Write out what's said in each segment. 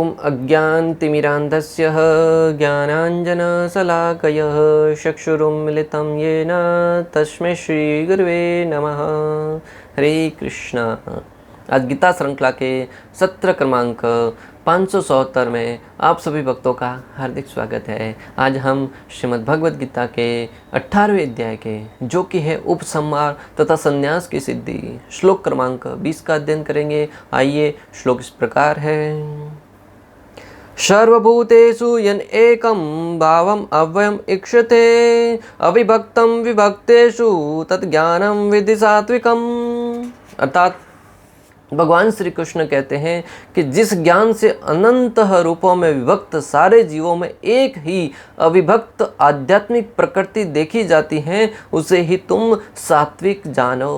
ॐ अज्ञानतिमिरान्धस्य ज्ञानाञ्जनशलाकयः चक्षुरुन्मिलितं येन तस्मै श्रीगुरुवे नमः। हरे कृष्णा। आज गीता श्रृंखला के सत्र क्रमांक 577 में आप सभी भक्तों का हार्दिक स्वागत है। आज हम श्रीमद् भगवद गीता के 18वें अध्याय के जो कि है उपसंहार तथा संन्यास की सिद्धि श्लोक क्रमांक 20 का अध्ययन करेंगे। आइए, श्लोक इस प्रकार है। सर्वभूतेषु यन एकं भावम् अव्ययम् इक्षते अविभक्तं विभक्तेषु तत् ज्ञानं विद्धि सात्विकम्। अर्थात भगवान श्री कृष्ण कहते हैं कि जिस ज्ञान से अनंत रूपों में विभक्त सारे जीवों में एक ही अविभक्त आध्यात्मिक प्रकृति देखी जाती है, उसे ही तुम सात्विक जानो।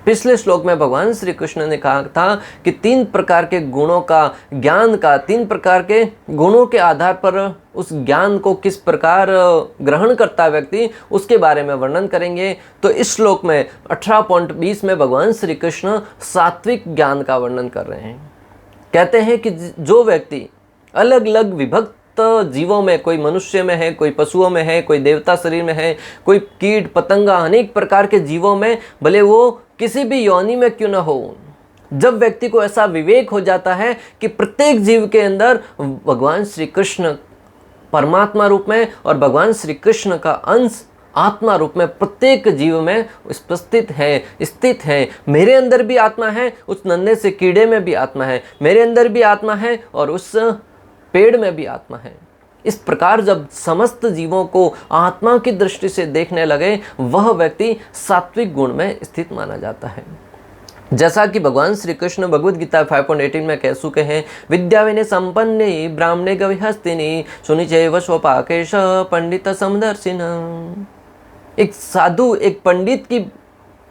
पिछले श्लोक में भगवान श्री कृष्ण ने कहा था कि 3 प्रकार के गुणों का ज्ञान का 3 प्रकार के गुणों के आधार पर उस ज्ञान को किस प्रकार ग्रहण करता है व्यक्ति, उसके बारे में वर्णन करेंगे। तो इस श्लोक में 18.20 में भगवान श्री कृष्ण सात्विक ज्ञान का वर्णन कर रहे हैं। कहते हैं कि जो व्यक्ति अलग अलग विभक्त जीवों में, कोई मनुष्य में है, कोई पशुओं में है, कोई देवता शरीर में है, कोई कीट पतंगा, अनेक प्रकार के जीवों में, भले वो किसी भी योनि में क्यों न हो, जब व्यक्ति को ऐसा विवेक हो जाता है कि प्रत्येक जीव के अंदर भगवान श्री कृष्ण परमात्मा रूप में और भगवान श्री कृष्ण का अंश आत्मा रूप में प्रत्येक जीव में उपस्थित है, स्थित है। मेरे अंदर भी आत्मा है, उस नन्हे से कीड़े में भी आत्मा है, मेरे अंदर भी आत्मा है और उस पेड़ में भी आत्मा है। इस प्रकार जब समस्त जीवों को आत्मा की दृष्टि से देखने लगे, वह व्यक्ति सात्विक गुण में स्थित माना जाता है। जैसा कि भगवान श्री कृष्ण भगवद गीता 5.18 में कह चुके हैं, विद्या विनय संपन्ने ब्राह्मणे गविहस्तिनी सुनिचैव स्वपाकेश पंडित समदर्शिन। एक साधु, एक पंडित की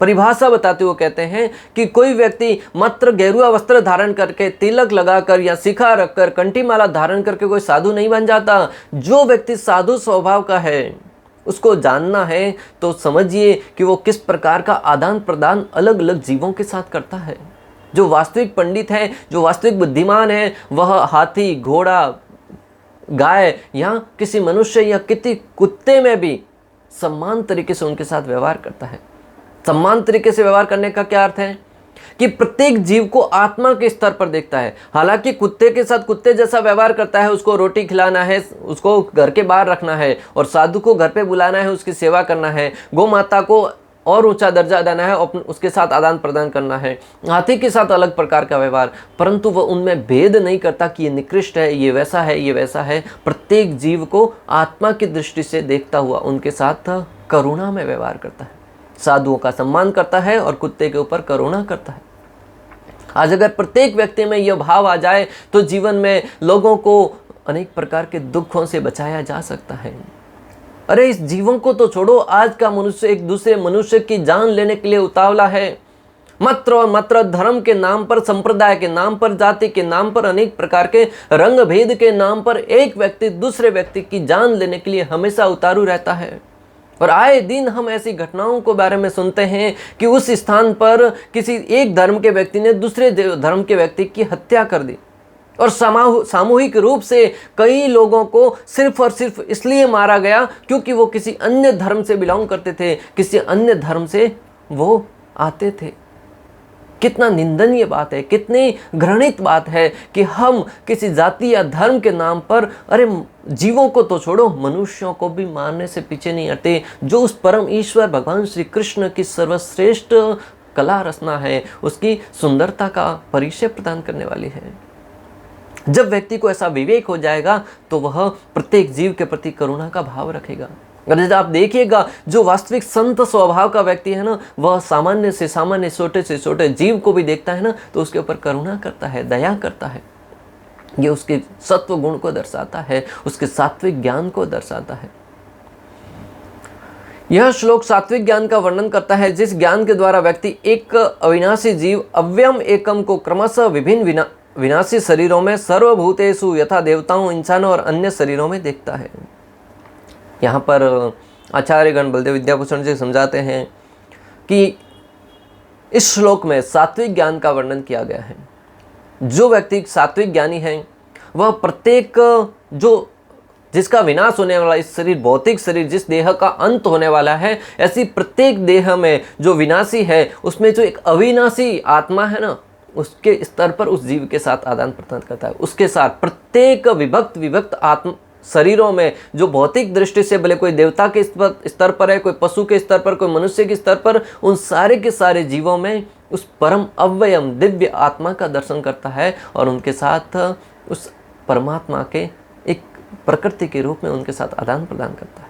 परिभाषा बताते हुए कहते हैं कि कोई व्यक्ति मात्र गेरुआ वस्त्र धारण करके, तिलक लगाकर या शिखा रखकर, कंठीमाला धारण करके कोई साधु नहीं बन जाता। जो व्यक्ति साधु स्वभाव का है, उसको जानना है तो समझिए कि वो किस प्रकार का आदान प्रदान अलग अलग जीवों के साथ करता है। जो वास्तविक पंडित है, जो वास्तविक बुद्धिमान है, वह हाथी, घोड़ा, गाय या किसी मनुष्य या किसी कुत्ते में भी सम्मान तरीके से उनके साथ व्यवहार करता है। सम्मान तरीके से व्यवहार करने का क्या अर्थ है कि प्रत्येक जीव को आत्मा के स्तर पर देखता है। हालांकि कुत्ते के साथ कुत्ते जैसा व्यवहार करता है, उसको रोटी खिलाना है, उसको घर के बाहर रखना है, और साधु को घर पे बुलाना है, उसकी सेवा करना है, गौ माता को और ऊंचा दर्जा देना है और उसके साथ आदान प्रदान करना है। हाथी के साथ अलग प्रकार का व्यवहार, परंतु वह उनमें भेद नहीं करता कि ये निकृष्ट है, ये वैसा है, ये वैसा है। प्रत्येक जीव को आत्मा की दृष्टि से देखता हुआ उनके साथ करुणा में व्यवहार करता है। साधुओं का सम्मान करता है और कुत्ते के ऊपर करुणा करता है। आज अगर प्रत्येक व्यक्ति में यह भाव आ जाए तो जीवन में लोगों को अनेक प्रकार के दुखों से बचाया जा सकता है। अरे इस जीवों को तो छोड़ो, आज का मनुष्य एक दूसरे मनुष्य की जान लेने के लिए उतावला है। मात्र और मात्र धर्म के नाम पर, संप्रदाय के नाम पर, जाति के नाम पर, अनेक प्रकार के रंग भेद के नाम पर एक व्यक्ति दूसरे व्यक्ति की जान लेने के लिए हमेशा उतारू रहता है। और आए दिन हम ऐसी घटनाओं के बारे में सुनते हैं कि उस स्थान पर किसी एक धर्म के व्यक्ति ने दूसरे धर्म के व्यक्ति की हत्या कर दी, और सामूहिक रूप से कई लोगों को सिर्फ और सिर्फ इसलिए मारा गया क्योंकि वो किसी अन्य धर्म से बिलोंग करते थे, किसी अन्य धर्म से वो आते थे। कितना निंदनीय बात है, कितनी घृणित बात है कि हम किसी जाति या धर्म के नाम पर, अरे जीवों को तो छोड़ो, मनुष्यों को भी मारने से पीछे नहीं हटते। जो उस परम ईश्वर भगवान श्री कृष्ण की सर्वश्रेष्ठ कला रचना है, उसकी सुंदरता का परिचय प्रदान करने वाली है। जब व्यक्ति को ऐसा विवेक हो जाएगा तो वह प्रत्येक जीव के प्रति करुणा का भाव रखेगा। अगर आप देखिएगा, जो वास्तविक संत स्वभाव का व्यक्ति है ना, वह सामान्य से सामान्य, छोटे से छोटे जीव को भी देखता है ना, तो उसके ऊपर करुणा करता है, दया करता है। ये उसके सत्व गुण को दर्शाता है, उसके सात्विक ज्ञान को दर्शाता है। यह श्लोक सात्विक ज्ञान का वर्णन करता है, जिस ज्ञान के द्वारा व्यक्ति एक अविनाशी जीव अव्ययम एकम को क्रमशः विभिन्न विनाशी शरीरों में, सर्वभूतेषु यथा देवताओं, इंसानों और अन्य शरीरों में देखता है। यहाँ पर आचार्यगण बलदेव विद्याभूषण जी समझाते हैं कि इस श्लोक में सात्विक ज्ञान का वर्णन किया गया है। जो व्यक्ति सात्विक ज्ञानी है वह प्रत्येक जिसका विनाश होने वाला इस शरीर, भौतिक शरीर, जिस देह का अंत होने वाला है, ऐसी प्रत्येक देह में जो विनाशी है उसमें जो एक अविनाशी आत्मा है ना, उसके स्तर पर उस जीव के साथ आदान प्रदान करता है। उसके साथ प्रत्येक विभक्त आत्म शरीरों में जो भौतिक दृष्टि से भले कोई देवता के स्तर पर है, कोई पशु के स्तर पर, कोई मनुष्य के स्तर पर, उन सारे के सारे जीवों में उस परम अव्ययम दिव्य आत्मा का दर्शन करता है और उनके साथ उस परमात्मा के एक प्रकृति के रूप में उनके साथ आदान प्रदान करता है।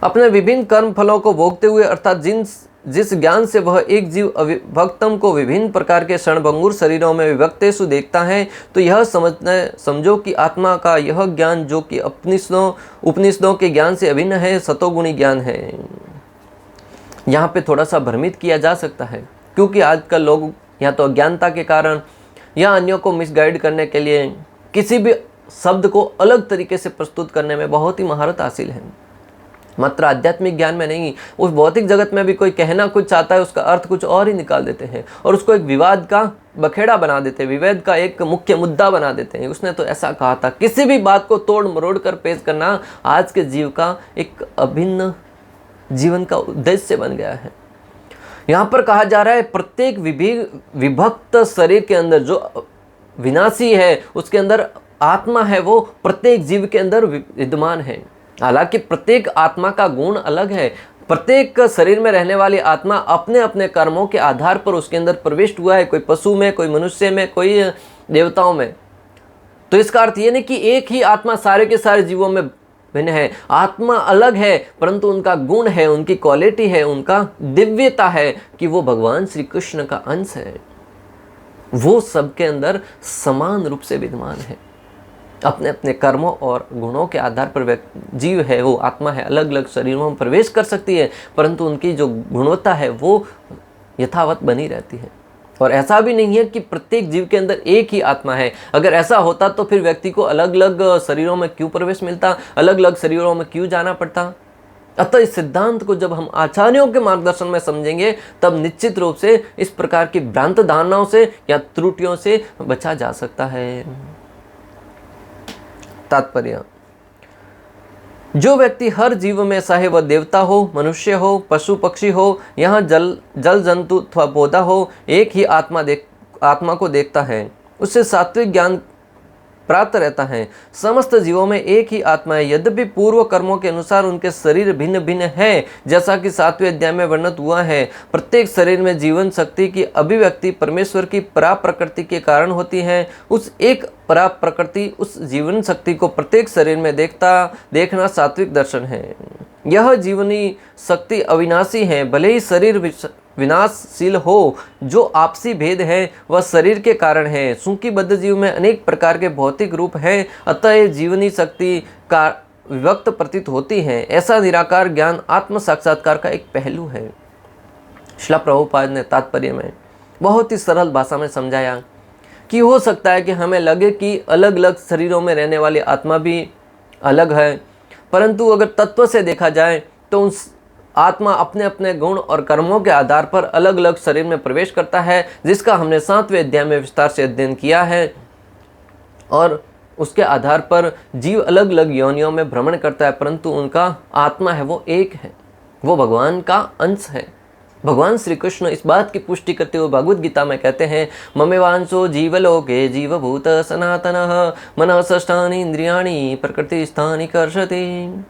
अपने विभिन्न कर्म फलों को भोगते हुए अर्थात जिस ज्ञान से वह एक जीव अविभक्तम को विभिन्न प्रकार के क्षणभंगुर शरीरों में विभक्तेषु देखता है, तो यह समझो कि आत्मा का यह ज्ञान जो कि उपनिषदों के ज्ञान से अभिन्न है, सतोगुणी ज्ञान है। यहाँ पे थोड़ा सा भ्रमित किया जा सकता है, क्योंकि आजकल लोग या तो अज्ञानता के कारण या अन्यों को मिसगाइड करने के लिए किसी भी शब्द को अलग तरीके से प्रस्तुत करने में बहुत ही महारत हासिल है। मात्र आध्यात्मिक ज्ञान में नहीं, उस भौतिक जगत में भी कोई कहना कुछ चाहता है, उसका अर्थ कुछ और ही निकाल देते हैं और उसको एक विवाद का बखेड़ा बना देते हैं, विवाद का एक मुख्य मुद्दा बना देते हैं। उसने तो ऐसा कहा था। किसी भी बात को तोड़ मरोड़ कर पेश करना आज के जीव का एक अभिन्न जीवन का उद्देश्य बन गया है। यहाँ पर कहा जा रहा है प्रत्येक विभक्त शरीर के अंदर जो विनाशी है, उसके अंदर आत्मा है, वो प्रत्येक जीव के अंदर विद्यमान है। हालांकि प्रत्येक आत्मा का गुण अलग है। प्रत्येक शरीर में रहने वाली आत्मा अपने अपने कर्मों के आधार पर उसके अंदर प्रविष्ट हुआ है, कोई पशु में, कोई मनुष्य में, कोई देवताओं में। तो इसका अर्थ ये नहीं कि एक ही आत्मा सारे के सारे जीवों में भिन्न है। आत्मा अलग है, परंतु उनका गुण है, उनकी क्वालिटी है, उनका दिव्यता है कि वो भगवान श्री कृष्ण का अंश है। वो सबके अंदर समान रूप से विद्यमान है। अपने अपने कर्मों और गुणों के आधार पर जीव है, वो आत्मा है, अलग अलग शरीरों में प्रवेश कर सकती है, परंतु उनकी जो गुणवत्ता है वो यथावत बनी रहती है। और ऐसा भी नहीं है कि प्रत्येक जीव के अंदर एक ही आत्मा है। अगर ऐसा होता तो फिर व्यक्ति को अलग अलग शरीरों में क्यों प्रवेश मिलता, अलग अलग शरीरों में क्यों जाना पड़ता। अतः इस सिद्धांत को जब हम आचार्यों के मार्गदर्शन में समझेंगे तब निश्चित रूप से इस प्रकार की भ्रांत धारणाओं से या त्रुटियों से बचा जा सकता है। तात्पर्य, जो व्यक्ति हर जीव में, चाहे वह देवता हो, मनुष्य हो, पशु पक्षी हो, यहाँ जल जंतु अथवा पौधा हो, एक ही आत्मा को देखता है, उससे सात्विक ज्ञान प्राप्त रहता है। समस्त जीवों में एक ही आत्मा है। यद्यपि पूर्व कर्मों के अनुसार उनके शरीर भिन्न भिन्न है, जैसा कि 7वें अध्याय में वर्णित हुआ है। प्रत्येक शरीर में जीवन शक्ति की अभिव्यक्ति परमेश्वर की परा प्रकृति के कारण होती है। उस एक परा प्रकृति, उस जीवन शक्ति को प्रत्येक शरीर में देखना सात्विक दर्शन है। यह जीवनी शक्ति अविनाशी है, भले ही शरीर विनाशशील हो। जो आपसी भेद है वह शरीर के कारण है। चूंकि बद्ध जीव में अनेक प्रकार के भौतिक रूप हैं, अतः जीवनी शक्ति का विभक्त प्रतीत होती है। ऐसा निराकार ज्ञान आत्म साक्षात्कार का एक पहलू है। श्रील प्रभुपाद ने तात्पर्य में बहुत ही सरल भाषा में समझाया कि हो सकता है कि हमें लगे कि अलग अलग शरीरों में रहने वाली आत्मा भी अलग है, परंतु अगर तत्व से देखा जाए तो उन आत्मा अपने अपने गुण और कर्मों के आधार पर अलग अलग शरीर में प्रवेश करता है, जिसका हमने 7वें अध्याय में विस्तार से अध्ययन किया है। और उसके आधार पर जीव अलग अलग योनियों में भ्रमण करता है, परंतु उनका आत्मा है वो एक है, वो भगवान का अंश है। भगवान श्री कृष्ण इस बात की पुष्टि करते हुए भगवद गीता में कहते हैं, ममेवांशो जीवलोके जीवभूत सनातनः मनः षष्ठानि इंद्रियाणि प्रकृति स्थानि कर्षति।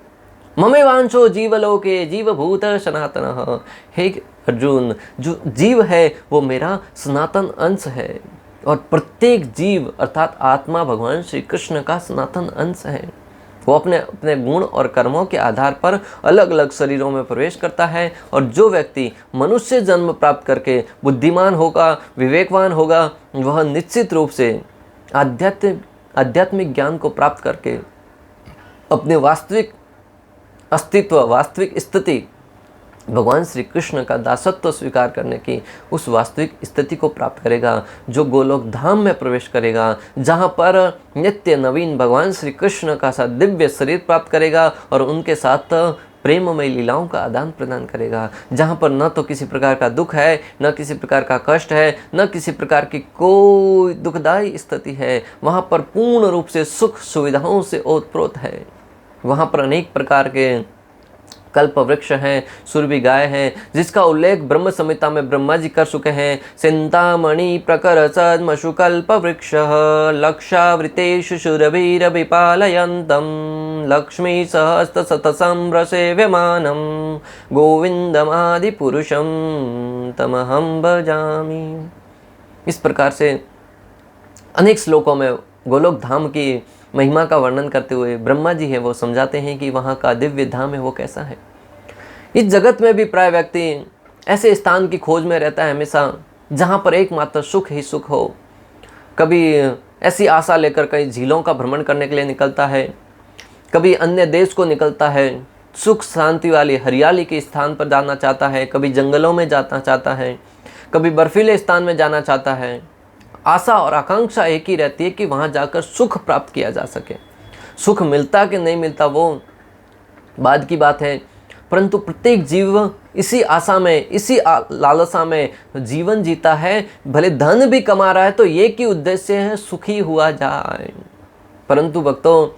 ममेवांशो जीवलोके जीवभूत सनातनः। हे अर्जुन, जो जीव है वो मेरा सनातन अंश है और प्रत्येक जीव अर्थात आत्मा भगवान श्री कृष्ण का सनातन अंश है। वो अपने अपने गुण और कर्मों के आधार पर अलग अलग शरीरों में प्रवेश करता है। और जो व्यक्ति मनुष्य जन्म प्राप्त करके बुद्धिमान होगा, विवेकवान होगा, वह निश्चित रूप से आध्यात्मिक ज्ञान को प्राप्त करके अपने वास्तविक अस्तित्व, वास्तविक स्थिति, भगवान श्री कृष्ण का दासत्व स्वीकार करने की उस वास्तविक स्थिति को प्राप्त करेगा, जो गोलोक धाम में प्रवेश करेगा, जहाँ पर नित्य नवीन भगवान श्री कृष्ण का साथ दिव्य शरीर प्राप्त करेगा और उनके साथ प्रेममय लीलाओं का आदान प्रदान करेगा, जहाँ पर न तो किसी प्रकार का दुख है, न किसी प्रकार का कष्ट है, न किसी प्रकार की कोई दुखदायी स्थिति है। वहाँ पर पूर्ण रूप से सुख सुविधाओं से ओतप्रोत है। वहाँ पर अनेक प्रकार के कल्प वृक्ष हैं, सुरभि गाय हैं, जिसका उल्लेख ब्रह्म संहिता में ब्रह्मा जी कर चुके हैं। चिंतामणि प्रकर सद्मशु कल्प वृक्ष लक्षावृतेषु सुरभिरभिपालयन्तं लक्ष्मी सहस्त सतसम्र सेव्यमानं गोविंदमादि पुरुषं तमहं भजामि। इस प्रकार से अनेक श्लोकों में गोलोक धाम की महिमा का वर्णन करते हुए ब्रह्मा जी है वो समझाते हैं कि वहाँ का दिव्य धाम है वो कैसा है। इस जगत में भी प्राय व्यक्ति ऐसे स्थान की खोज में रहता है हमेशा, जहाँ पर एकमात्र सुख ही सुख हो। कभी ऐसी आशा लेकर कई झीलों का भ्रमण करने के लिए निकलता है, कभी अन्य देश को निकलता है, सुख शांति वाली हरियाली के स्थान पर जाना चाहता है, कभी जंगलों में जाना चाहता है, कभी बर्फीले स्थान में जाना चाहता है। आशा और आकांक्षा एक ही रहती है कि वहाँ जाकर सुख प्राप्त किया जा सके। सुख मिलता कि नहीं मिलता वो बाद की बात है, परंतु प्रत्येक जीव इसी आशा में, इसी लालसा में जीवन जीता है। भले धन भी कमा रहा है तो एक ही उद्देश्य है, सुखी हुआ जाए। परंतु भक्तों,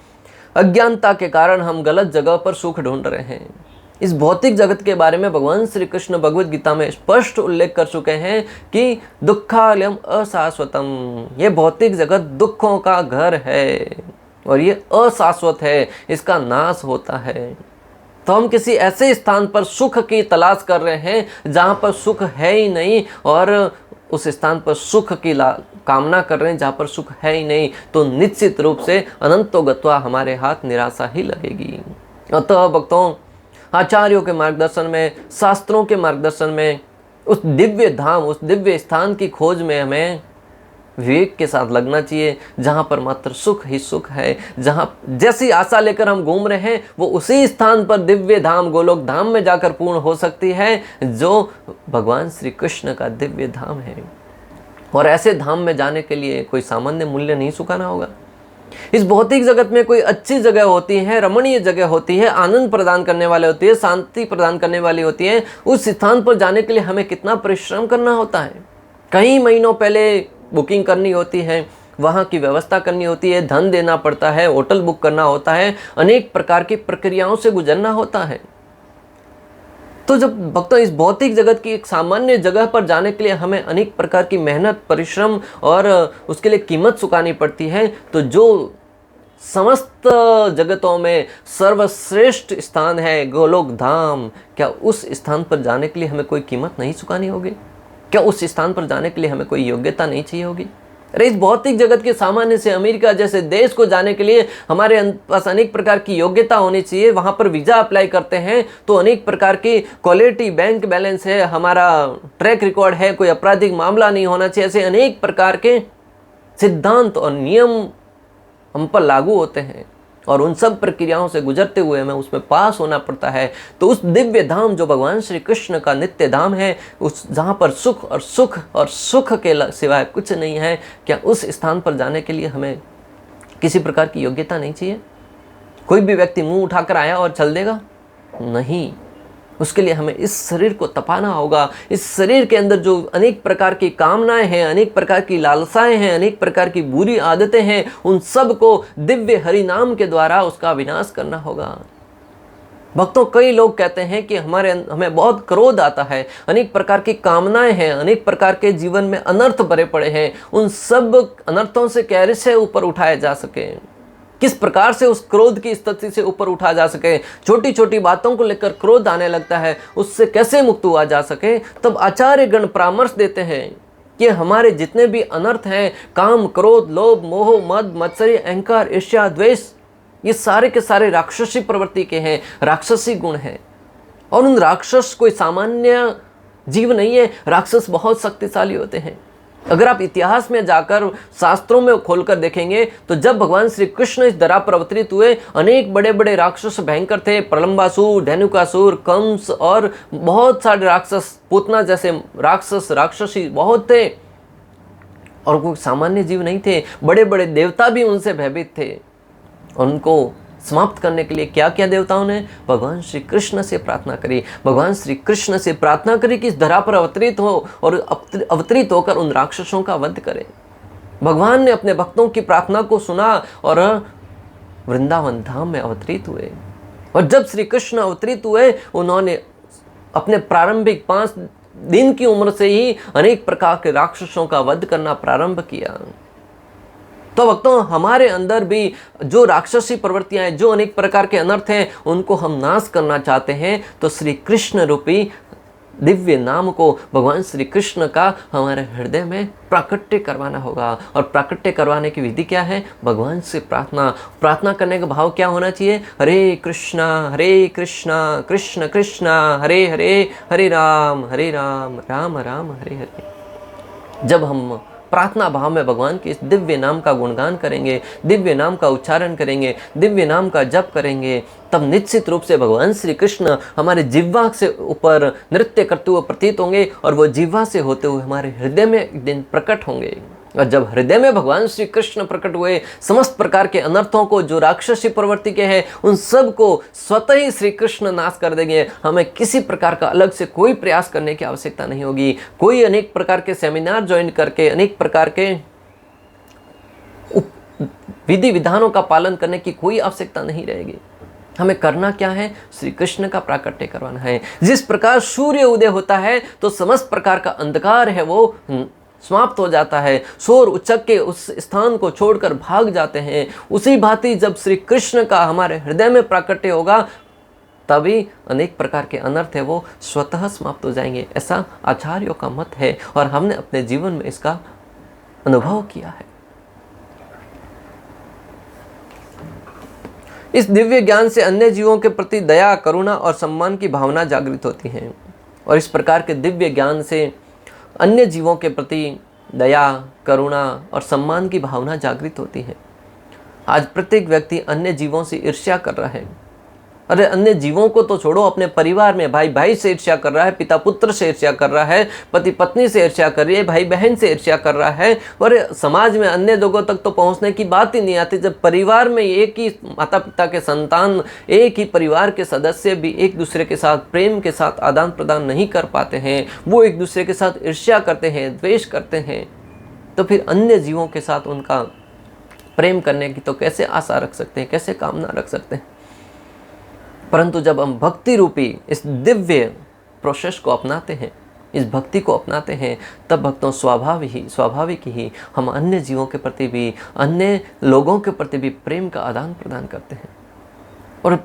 अज्ञानता के कारण हम गलत जगह पर सुख ढूंढ रहे हैं। इस भौतिक जगत के बारे में भगवान श्री कृष्ण भगवद गीता में स्पष्ट उल्लेख कर चुके हैं कि दुखालयम अशाश्वतम, ये भौतिक जगत दुखों का घर है और ये अशाश्वत है, इसका नाश होता है। तो हम किसी ऐसे स्थान पर सुख की तलाश कर रहे हैं जहाँ पर सुख है ही नहीं, और उस स्थान पर सुख की कामना कर रहे हैं जहाँ पर सुख है ही नहीं, तो निश्चित रूप से अनंतो गत्वा हमारे हाथ निराशा ही लगेगी। अतः भक्तों, आचार्यों के मार्गदर्शन में, शास्त्रों के मार्गदर्शन में उस दिव्य धाम, उस दिव्य स्थान की खोज में हमें विवेक के साथ लगना चाहिए, जहाँ पर मात्र सुख ही सुख है। जहाँ जैसी आशा लेकर हम घूम रहे हैं वो उसी स्थान पर दिव्य धाम गोलोक धाम में जाकर पूर्ण हो सकती है, जो भगवान श्री कृष्ण का दिव्य धाम है। और ऐसे धाम में जाने के लिए कोई सामान्य मूल्य नहीं चुकाना होगा। इस भौतिक जगत में कोई अच्छी जगह होती है, रमणीय जगह होती है, आनंद प्रदान करने वाले होती है, शांति प्रदान करने वाली होती है। उस स्थान पर जाने के लिए हमें कितना परिश्रम करना होता है। कई महीनों पहले बुकिंग करनी होती है, वहाँ की व्यवस्था करनी होती है, धन देना पड़ता है, होटल बुक करना होता है, अनेक प्रकार की प्रक्रियाओं से गुजरना होता है। तो जब भक्तों इस भौतिक जगत की एक सामान्य जगह पर जाने के लिए हमें अनेक प्रकार की मेहनत, परिश्रम और उसके लिए कीमत चुकानी पड़ती है, तो जो समस्त जगतों में सर्वश्रेष्ठ स्थान है गोलोक धाम, क्या उस स्थान पर जाने के लिए हमें कोई कीमत नहीं चुकानी होगी? क्या उस स्थान पर जाने के लिए हमें कोई योग्यता नहीं चाहिए होगी? अरे इस भौतिक जगत के सामान्य से अमेरिका जैसे देश को जाने के लिए हमारे पास अनेक प्रकार की योग्यता होनी चाहिए। वहाँ पर वीज़ा अप्लाई करते हैं तो अनेक प्रकार की क्वालिटी, बैंक बैलेंस है, हमारा ट्रैक रिकॉर्ड है, कोई आपराधिक मामला नहीं होना चाहिए। ऐसे अनेक प्रकार के सिद्धांत और नियम हम पर लागू होते हैं और उन सब प्रक्रियाओं से गुजरते हुए हमें उसमें पास होना पड़ता है। तो उस दिव्य धाम जो भगवान श्री कृष्ण का नित्य धाम है, उस जहाँ पर सुख और सुख के सिवाय कुछ नहीं है, क्या उस स्थान पर जाने के लिए हमें किसी प्रकार की योग्यता नहीं चाहिए? कोई भी व्यक्ति मुंह उठाकर आया और चल देगा? नहीं, उसके लिए हमें इस शरीर को तपाना होगा। इस शरीर के अंदर जो अनेक प्रकार की कामनाएं हैं, अनेक प्रकार की लालसाएं हैं, अनेक प्रकार की बुरी आदतें हैं, उन सब को दिव्य हरि नाम के द्वारा उसका विनाश करना होगा। भक्तों, कई लोग कहते हैं कि हमें बहुत क्रोध आता है, अनेक प्रकार की कामनाएं हैं, अनेक प्रकार के जीवन में अनर्थ भरे पड़े हैं। उन सब अनर्थों से कैसे ऊपर उठाए जा सके, किस प्रकार से उस क्रोध की स्थिति से ऊपर उठा जा सके, छोटी छोटी बातों को लेकर क्रोध आने लगता है, उससे कैसे मुक्त हुआ जा सके, तब आचार्य गण परामर्श देते हैं कि हमारे जितने भी अनर्थ हैं, काम, क्रोध, लोभ, मोह, मद, मत्सर्य, अहंकार, ईर्ष्या, द्वेष, ये सारे के सारे राक्षसी प्रवृत्ति के हैं, राक्षसी गुण हैं। और उन राक्षस कोई सामान्य जीव नहीं है, राक्षस बहुत शक्तिशाली होते हैं। अगर आप इतिहास में जाकर शास्त्रों में खोलकर देखेंगे तो जब भगवान श्री कृष्ण इस धरा पर अवतरित हुए, अनेक बड़े बड़े राक्षस भयंकर थे। प्रलंबासुर, धेनुकासुर, कंस और बहुत सारे राक्षस, पूतना जैसे राक्षसी बहुत थे और कोई सामान्य जीव नहीं थे। बड़े बड़े देवता भी उनसे भयभीत थे। उनको समाप्त करने के लिए क्या किया देवताओं ने? भगवान श्री कृष्ण से प्रार्थना करी, भगवान श्री कृष्ण से प्रार्थना करी कि इस धरा पर अवतरित हो और अवतरित होकर उन राक्षसों का वध करें। भगवान ने अपने भक्तों की प्रार्थना को सुना और वृंदावन धाम में अवतरित हुए। और जब श्री कृष्ण अवतरित हुए, उन्होंने अपने प्रारंभिक 5 दिन की उम्र से ही अनेक प्रकार के राक्षसों का वध करना प्रारंभ किया। तो भक्तों, हमारे अंदर भी जो राक्षसी प्रवृत्तियां हैं, जो अनेक प्रकार के अनर्थ हैं, उनको हम नाश करना चाहते हैं तो श्री कृष्ण रूपी दिव्य नाम को, भगवान श्री कृष्ण का हमारे हृदय में प्राकट्य करवाना होगा। और प्राकट्य करवाने की विधि क्या है? भगवान से प्रार्थना करने का भाव क्या होना चाहिए? हरे कृष्णा कृष्ण कृष्णा हरे हरे, हरे राम राम राम हरे हरे। जब हम प्रार्थना भाव में भगवान के इस दिव्य नाम का गुणगान करेंगे, दिव्य नाम का उच्चारण करेंगे, दिव्य नाम का जप करेंगे, तब निश्चित रूप से भगवान श्री कृष्ण हमारे जिह्वा से ऊपर नृत्य करते हुए प्रतीत होंगे और वो जिह्वा से होते हुए हमारे हृदय में एक दिन प्रकट होंगे। और जब हृदय में भगवान श्री कृष्ण प्रकट हुए, समस्त प्रकार के अनर्थों को, जो राक्षसी प्रवृत्ति के हैं, उन सब को स्वतः ही श्री कृष्ण नाश कर देंगे। हमें किसी प्रकार का अलग से कोई प्रयास करने की आवश्यकता नहीं होगी। कोई अनेक प्रकार के सेमिनार ज्वाइन करके अनेक प्रकार के विधि विधानों का पालन करने की कोई आवश्यकता नहीं रहेगी। हमें करना क्या है? श्री कृष्ण का प्राकट्य करवाना है। जिस प्रकार सूर्य उदय होता है तो समस्त प्रकार का अंधकार है वो समाप्त हो जाता है, शोर उचक के उस स्थान को छोड़कर भाग जाते हैं। उसी भांति जब श्री कृष्ण का हमारे हृदय में प्राकट्य होगा, तभी अनेक प्रकार के अनर्थ है वो स्वतः समाप्त हो जाएंगे। ऐसा आचार्यों का मत है और हमने अपने जीवन में इसका अनुभव किया है। इस दिव्य ज्ञान से अन्य जीवों के प्रति दया, करुणा और सम्मान की भावना जागृत होती है। और इस प्रकार के दिव्य ज्ञान से अन्य जीवों के प्रति दया, करुणा और सम्मान की भावना जागृत होती है। आज प्रत्येक व्यक्ति अन्य जीवों से ईर्ष्या कर रहा है। अरे अन्य जीवों को तो छोड़ो, अपने परिवार में भाई भाई से ईर्ष्या कर रहा है, पिता पुत्र से ईर्ष्या कर रहा है, पति पत्नी से ईर्ष्या कर रही है, भाई बहन से ईर्ष्या कर रहा है। और समाज में अन्य लोगों तक तो पहुंचने की बात ही नहीं आती। जब परिवार में एक ही माता पिता के संतान, एक ही परिवार के सदस्य भी एक दूसरे के साथ प्रेम के साथ आदान प्रदान नहीं कर पाते हैं, वो एक दूसरे के साथ ईर्ष्या करते हैं, द्वेष करते हैं, तो फिर अन्य जीवों के साथ उनका प्रेम करने की तो कैसे आशा रख सकते हैं, कैसे कामना रख सकते हैं। परंतु जब हम भक्ति रूपी इस दिव्य प्रोसेस को अपनाते हैं, इस भक्ति को अपनाते हैं, तब भक्तों स्वाभाविक ही हम अन्य जीवों के प्रति भी, अन्य लोगों के प्रति भी प्रेम का आदान प्रदान करते हैं। और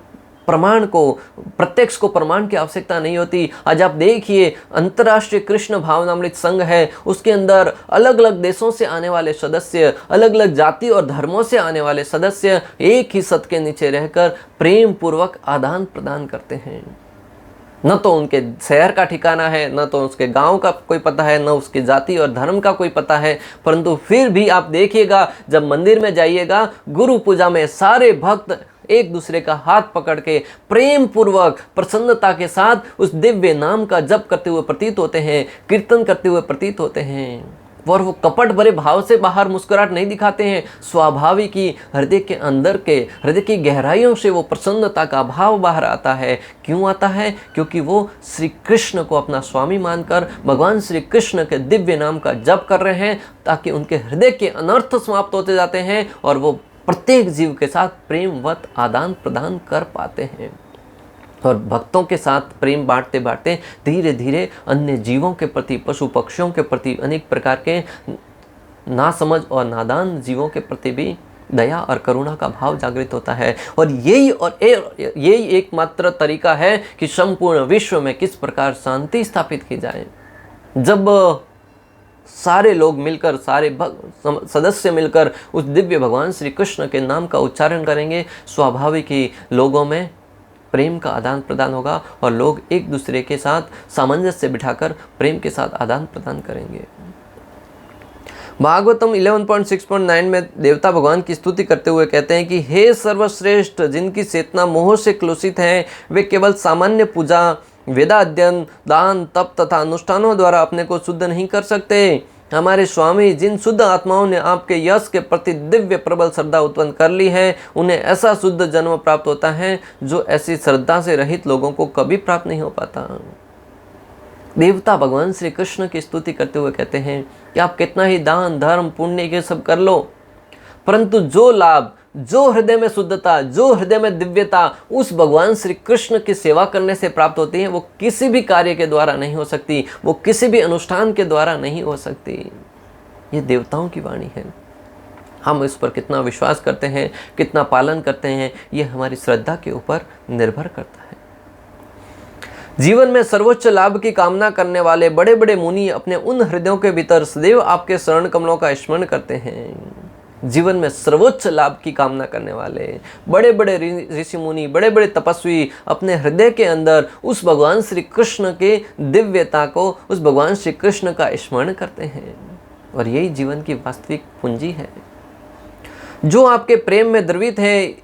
प्रमाण को, प्रत्यक्ष को प्रमाण की आवश्यकता नहीं होती। आज आप देखिए, अंतर्राष्ट्रीय कृष्ण भावनामृत संघ है, उसके अंदर अलग अलग देशों से आने वाले सदस्य, अलग अलग जाति और धर्मों से आने वाले सदस्य एक ही छत के नीचे रहकर प्रेम पूर्वक आदान प्रदान करते हैं। न तो उनके शहर का ठिकाना है, न तो उसके गांव का कोई पता है, न उसकी जाति और धर्म का कोई पता है, परंतु फिर भी आप देखिएगा, जब मंदिर में जाइएगा, गुरु पूजा में सारे भक्त एक दूसरे का हाथ पकड़ के प्रेम पूर्वक, प्रसन्नता के साथ उस दिव्य नाम का जप करते हुए प्रतीत होते हैं, कीर्तन करते हुए प्रतीत होते हैं। और वो कपट भरे भाव से बाहर मुस्कुराहट नहीं दिखाते हैं। स्वाभाविक ही हृदय के अंदर के, हृदय की गहराइयों से वो प्रसन्नता का भाव बाहर आता है। क्यों आता है? क्योंकि वो श्री कृष्ण को अपना स्वामी मानकर भगवान श्री कृष्ण के दिव्य नाम का जप कर रहे हैं, ताकि उनके हृदय के अनर्थ समाप्त होते जाते हैं और वो प्रत्येक जीव के साथ प्रेमवत आदान प्रदान कर पाते हैं। और भक्तों के साथ प्रेम बांटते बांटते धीरे धीरे अन्य जीवों के प्रति, पशु पक्षियों के प्रति, अनेक प्रकार के नासमझ और नादान जीवों के प्रति भी दया और करुणा का भाव जागृत होता है। और यही एकमात्र तरीका है कि संपूर्ण विश्व में किस प्रकार शांति स्थापित की जाए। जब सारे लोग मिलकर, सारे सदस्य मिलकर उस दिव्य भगवान श्री कृष्ण के नाम का उच्चारण करेंगे, स्वाभाविक ही लोगों में प्रेम का आदान प्रदान होगा और लोग एक दूसरे के साथ सामंजस्य बिठाकर प्रेम के साथ आदान प्रदान करेंगे। भागवतम 11.6.9 में देवता भगवान की स्तुति करते हुए कहते हैं कि हे सर्वश्रेष्ठ, जिनकी चेतना मोह से क्लुषित है, वे केवल सामान्य पूजा, वेदाध्ययन, दान, तप तथा अनुष्ठानों द्वारा अपने को शुद्ध नहीं कर सकते। हमारे स्वामी जिन शुद्ध आत्माओं ने आपके यश के प्रति दिव्य प्रबल श्रद्धा उत्पन्न कर ली है, उन्हें ऐसा शुद्ध जन्म प्राप्त होता है जो ऐसी श्रद्धा से रहित लोगों को कभी प्राप्त नहीं हो पाता। देवता भगवान श्री कृष्ण की स्तुति करते हुए कहते हैं कि आप कितना ही दान धर्म पुण्य के सब कर लो, परंतु जो लाभ, जो हृदय में शुद्धता, जो हृदय में दिव्यता उस भगवान श्री कृष्ण की सेवा करने से प्राप्त होती है, वो किसी भी कार्य के द्वारा नहीं हो सकती, वो किसी भी अनुष्ठान के द्वारा नहीं हो सकती। ये देवताओं की वाणी है। हम इस पर कितना विश्वास करते हैं, कितना पालन करते हैं, ये हमारी श्रद्धा के ऊपर निर्भर करता है। जीवन में सर्वोच्च लाभ की कामना करने वाले बड़े बड़े मुनि अपने उन हृदयों के भीतर सदैव आपके शरण कमलों का स्मरण करते हैं। जीवन में सर्वोच्च लाभ की कामना करने वाले बड़े बड़े ऋषि मुनि, बड़े बड़े तपस्वी अपने हृदय के अंदर उस भगवान श्री कृष्ण के दिव्यता को, उस भगवान श्री कृष्ण का स्मरण करते हैं। और यही जीवन की वास्तविक पूंजी है। जो आपके प्रेम में द्रवित है,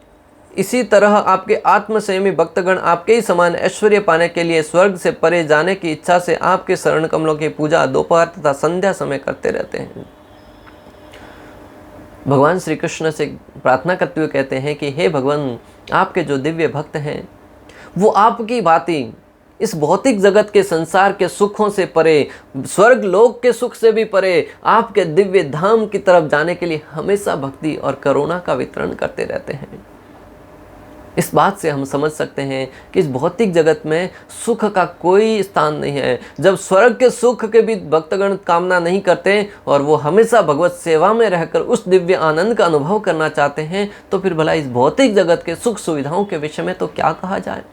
इसी तरह आपके आत्मसंयमी भक्तगण आपके ही समान ऐश्वर्य पाने के लिए स्वर्ग से परे जाने की इच्छा से आपके शरण कमलों की पूजा दोपहर तथा संध्या समय करते रहते हैं। भगवान श्री कृष्ण से प्रार्थना करते हुए कहते हैं कि हे भगवान, आपके जो दिव्य भक्त हैं वो आपकी भांति इस भौतिक जगत के संसार के सुखों से परे, स्वर्ग लोक के सुख से भी परे आपके दिव्य धाम की तरफ जाने के लिए हमेशा भक्ति और करुणा का वितरण करते रहते हैं। इस बात से हम समझ सकते हैं कि इस भौतिक जगत में सुख का कोई स्थान नहीं है। जब स्वर्ग के सुख के भी भक्तगण कामना नहीं करते और वो हमेशा भगवत सेवा में रहकर उस दिव्य आनंद का अनुभव करना चाहते हैं, तो फिर भला इस भौतिक जगत के सुख सुविधाओं के विषय में तो क्या कहा जाए।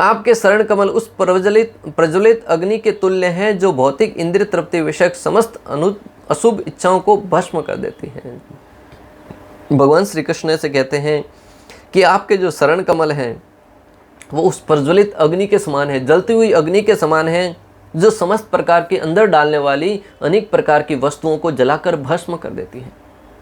आपके शरण कमल उस प्रज्वलित अग्नि के तुल्य हैं जो भौतिक इंद्रिय तृप्ति विषयक समस्त अशुभ इच्छाओं को भस्म कर देती हैं। भगवान श्री कृष्ण से कहते हैं कि आपके जो शरण कमल हैं वो उस प्रज्वलित अग्नि के समान है, जलती हुई अग्नि के समान है, जो समस्त प्रकार के अंदर डालने वाली अनेक प्रकार की वस्तुओं को जलाकर भस्म कर देती है।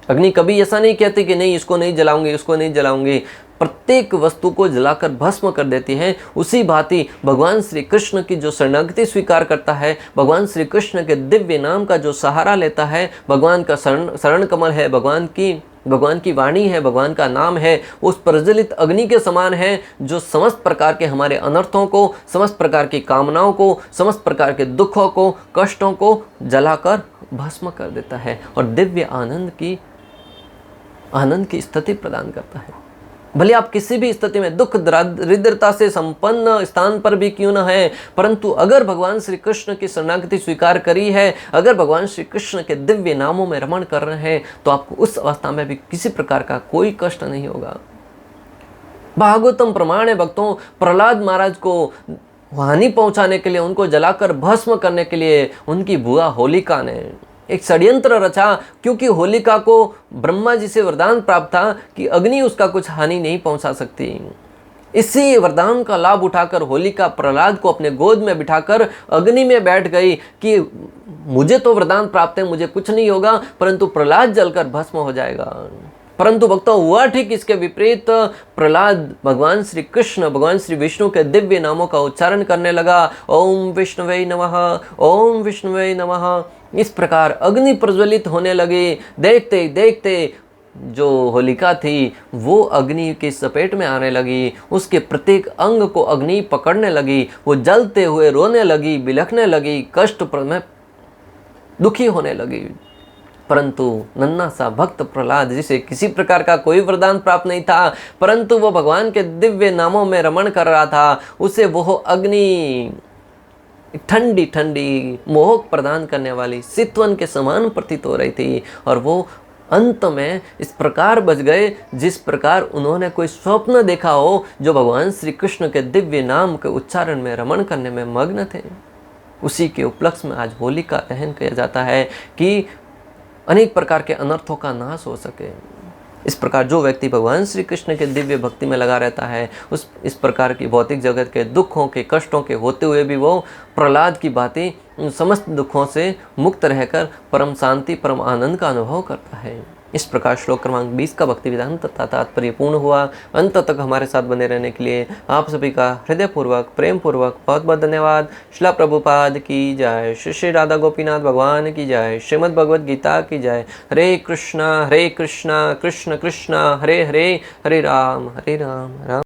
अग्नि कभी ऐसा नहीं कहती कि नहीं इसको नहीं जलाऊंगी, इसको नहीं जलाऊंगी, प्रत्येक वस्तु को जलाकर भस्म कर देती है। उसी भांति भगवान श्री कृष्ण की जो शरणागति स्वीकार करता है, भगवान श्री कृष्ण के दिव्य नाम का जो सहारा लेता है, भगवान का शरण कमल है, भगवान की वाणी है, भगवान का नाम है, उस प्रज्वलित अग्नि के समान है जो समस्त प्रकार के हमारे अनर्थों को, समस्त प्रकार की कामनाओं को, समस्त प्रकार के दुखों को, कष्टों को जलाकर भस्म कर देता है और दिव्य आनंद की स्थिति प्रदान करता है। भले आप किसी भी स्थिति में दुख दरिद्रता से संपन्न स्थान पर भी क्यों न है, परंतु अगर भगवान श्री कृष्ण की शरणागति स्वीकार करी है, अगर भगवान श्री कृष्ण के दिव्य नामों में रमण कर रहे हैं, तो आपको उस अवस्था में भी किसी प्रकार का कोई कष्ट नहीं होगा। भागवतम प्रमाण है भक्तों, प्रहलाद महाराज को हानि पहुंचाने के लिए, उनको जलाकर भस्म करने के लिए उनकी बुआ होलिका ने एक षड्यंत्र रचा, क्योंकि होलिका को ब्रह्मा जी से वरदान प्राप्त था कि अग्नि उसका कुछ हानि नहीं पहुंचा सकती। इसी वरदान का लाभ उठाकर होलिका प्रहलाद को अपने गोद में बिठाकर अग्नि में बैठ गई कि मुझे तो वरदान प्राप्त है, मुझे कुछ नहीं होगा, परंतु प्रहलाद जलकर भस्म हो जाएगा। परंतु भक्तों हुआ ठीक इसके विपरीत। प्रहलाद भगवान श्री कृष्ण, भगवान श्री विष्णु के दिव्य नामों का उच्चारण करने लगा, ओम विष्णुवे नमः, ओम विष्णुवे नमः। इस प्रकार अग्नि प्रज्वलित होने लगी। देखते ही देखते जो होलिका थी वो अग्नि की चपेट में आने लगी, उसके प्रत्येक अंग को अग्नि पकड़ने लगी, वो जलते हुए रोने लगी, बिलखने लगी, कष्ट में दुखी होने लगी। परंतु नन्हा सा भक्त प्रहलाद, जिसे किसी प्रकार का कोई वरदान प्राप्त नहीं था, परंतु वो भगवान के दिव्य नामों में रमण कर रहा था, उसे वो अग्नि ठंडी ठंडी मोहक प्रदान करने वाली सितवन के समान प्रतीत हो रही थी। और वो अंत में इस प्रकार बच गए जिस प्रकार उन्होंने कोई स्वप्न देखा हो, जो भगवान श्री कृष्ण के दिव्य नाम के उच्चारण में रमण करने में मग्न थे। उसी के उपलक्ष्य में आज होलिका दहन किया जाता है कि अनेक प्रकार के अनर्थों का नाश हो सके। इस प्रकार जो व्यक्ति भगवान श्री कृष्ण के दिव्य भक्ति में लगा रहता है, इस प्रकार की भौतिक जगत के दुखों के कष्टों के होते हुए भी वो प्रहलाद की भांति समस्त दुखों से मुक्त रहकर परम शांति, परम आनंद का अनुभव करता है। इस प्रकार श्लोक क्रमांक 20 का भक्ति विधान तथा तात्पर्य पूर्ण हुआ। अंत तक हमारे साथ बने रहने के लिए आप सभी का हृदयपूर्वक प्रेम पूर्वक बहुत बहुत धन्यवाद। श्रील प्रभुपाद की जय। श्री श्री राधा गोपीनाथ भगवान की जय। श्रीमद् भगवद गीता की जय। हरे कृष्णा कृष्ण कृष्ण हरे हरे, हरे राम राम